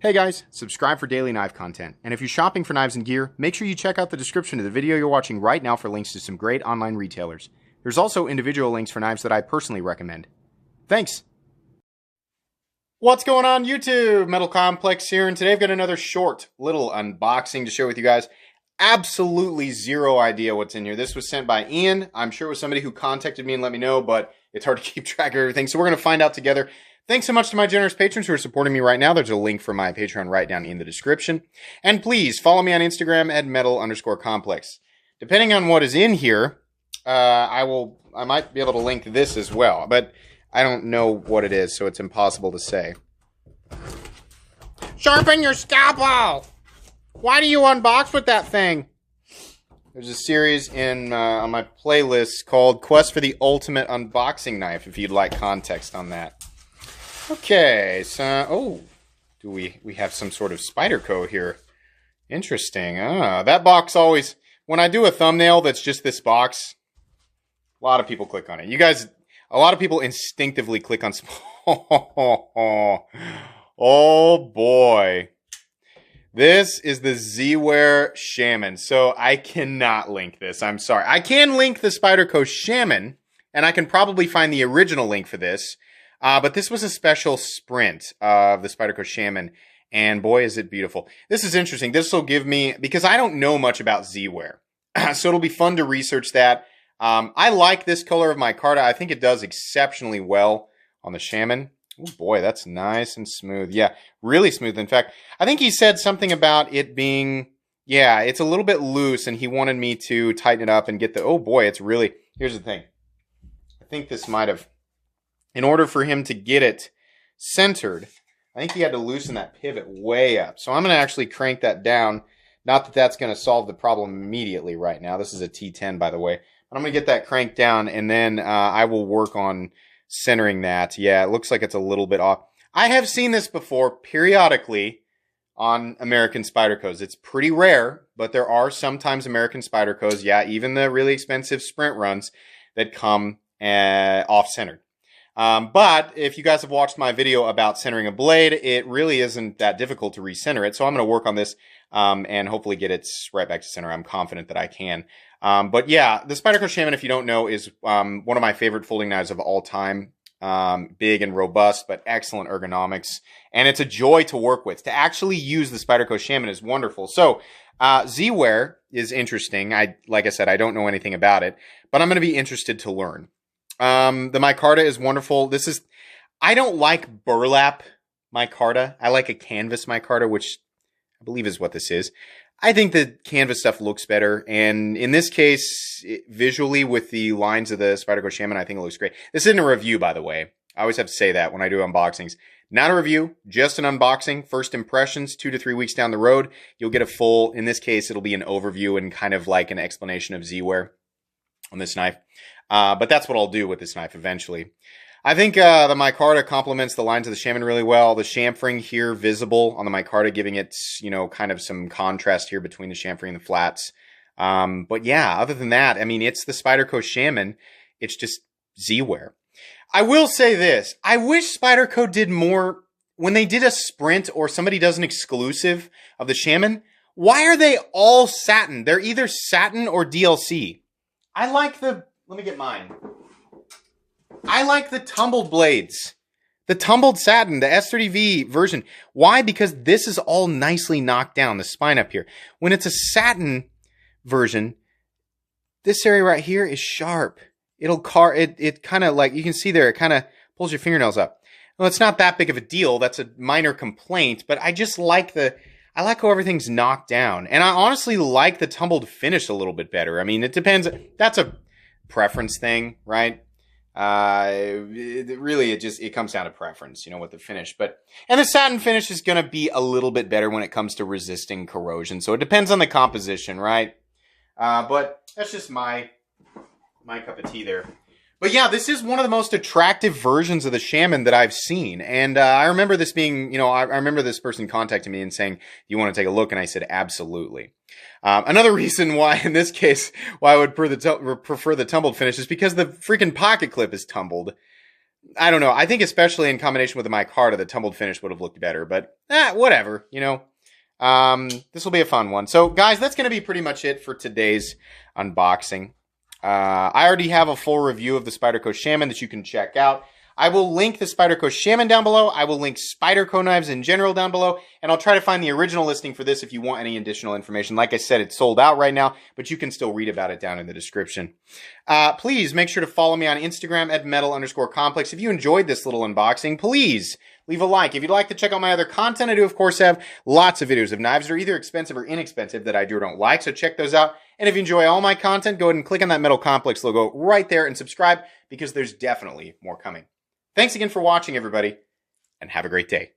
Hey guys, subscribe for daily knife content. And if you're shopping for knives and gear, make sure you check out the description of the video you're watching right now for links to some great online retailers. There's also individual links for knives that I personally recommend. Thanks! What's going on YouTube? Metal Complex here, and today I've got another short little unboxing to share with you guys. Absolutely zero idea what's in here. This was sent by Ian. I'm sure it was somebody who contacted me and let me know, but it's hard to keep track of everything, so we're going to find out together. Thanks so much to my generous patrons who are supporting me right now. There's a link for my Patreon right down in the description. And please follow me on Instagram at metal_complex. Depending on what is in here, I might be able to link this as well, but I don't know what it is, so it's impossible to say. Sharpen your scalpel! Why do you unbox with that thing? There's a series on my playlist called Quest for the Ultimate Unboxing Knife, if you'd like context on that. Okay, so, do we have some sort of Spyderco here. Interesting. That box always, when I do a thumbnail that's just this box, a lot of people click on it. You guys, a lot of people instinctively click on, oh boy. This is the Z-Wear Shaman, so I cannot link this. I'm sorry. I can link the Spyderco Shaman, and I can probably find the original link for this. But this was a special sprint of the Spyderco Shaman, and boy, is it beautiful. This is interesting. This will give me, because I don't know much about Z-Wear, so it'll be fun to research that. I like this color of Micarta. I think it does exceptionally well on the Shaman. Oh boy, that's nice and smooth. Yeah, really smooth. In fact, I think he said something about it being, yeah, it's a little bit loose, and he wanted me to tighten it up and get the, oh boy, it's really, here's the thing. I think this might have, in order for him to get it centered, I think he had to loosen that pivot way up. So I'm going to actually crank that down. Not that that's going to solve the problem immediately right now. This is a T10, by the way. But I'm going to get that cranked down, and then I will work on centering that. Yeah, it looks like it's a little bit off. I have seen this before periodically on American Spydercos. It's pretty rare, but there are sometimes American Spydercos, yeah, even the really expensive sprint runs, that come off-centered. But if you guys have watched my video about centering a blade, it really isn't that difficult to recenter it. So I'm going to work on this and hopefully get it right back to center. I'm confident that I can. But yeah, the Spyderco Shaman, if you don't know, is one of my favorite folding knives of all time. Big and robust, but excellent ergonomics. And it's a joy to work with. To actually use the Spyderco Shaman is wonderful. So Z-Wear is interesting. Like I said, I don't know anything about it, but I'm going to be interested to learn. The Micarta is wonderful. I don't like burlap Micarta. I like a canvas Micarta, which I believe is what this is. I think the canvas stuff looks better. And in this case, visually with the lines of the Spyderco Shaman, I think it looks great. This isn't a review, by the way. I always have to say that when I do unboxings. Not a review, just an unboxing. First impressions, 2 to 3 weeks down the road, you'll get a full, in this case, it'll be an overview and kind of like an explanation of Z-Wear on this knife. But that's what I'll do with this knife eventually. I think the Micarta complements the lines of the Shaman really well. The chamfering here visible on the Micarta, giving it, you know, kind of some contrast here between the chamfering and the flats. But yeah, other than that, I mean, it's the Spyderco Shaman. It's just Z-Wear. I will say this. I wish Spyderco did more when they did a sprint or somebody does an exclusive of the Shaman. Why are they all satin? They're either satin or DLC. I like the... Let me get mine. I like the tumbled blades. The tumbled satin, the S30V version. Why? Because this is all nicely knocked down, the spine up here. When it's a satin version, this area right here is sharp. It'll it kind of like, you can see there, it kind of pulls your fingernails up. Well, it's not that big of a deal. That's a minor complaint, but I just like I like how everything's knocked down. And I honestly like the tumbled finish a little bit better. I mean, it depends. That's a preference thing, right? It comes down to preference, you know, with the finish. And the satin finish is going to be a little bit better when it comes to resisting corrosion. So it depends on the composition, right? But that's just my cup of tea there. But yeah, this is one of the most attractive versions of the Shaman that I've seen. And I remember this being, you know, I remember this person contacting me and saying, you want to take a look? And I said, absolutely. Another reason why, in this case, why I would prefer the tumbled finish is because the freaking pocket clip is tumbled. I don't know. I think especially in combination with the Micarta, the tumbled finish would have looked better. But whatever, you know. This will be a fun one. So, guys, that's going to be pretty much it for today's unboxing. I already have a full review of the Spyderco Shaman that you can check out. I will link the Spyderco Shaman down below. I will link Spyderco knives in general down below. And I'll try to find the original listing for this if you want any additional information. Like I said, it's sold out right now, but you can still read about it down in the description. Please make sure to follow me on Instagram at metal_complex. If you enjoyed this little unboxing, please leave a like. If you'd like to check out my other content, I do, of course, have lots of videos of knives that are either expensive or inexpensive that I do or don't like. So check those out. And if you enjoy all my content, go ahead and click on that Metal Complex logo right there and subscribe because there's definitely more coming. Thanks again for watching, everybody, and have a great day.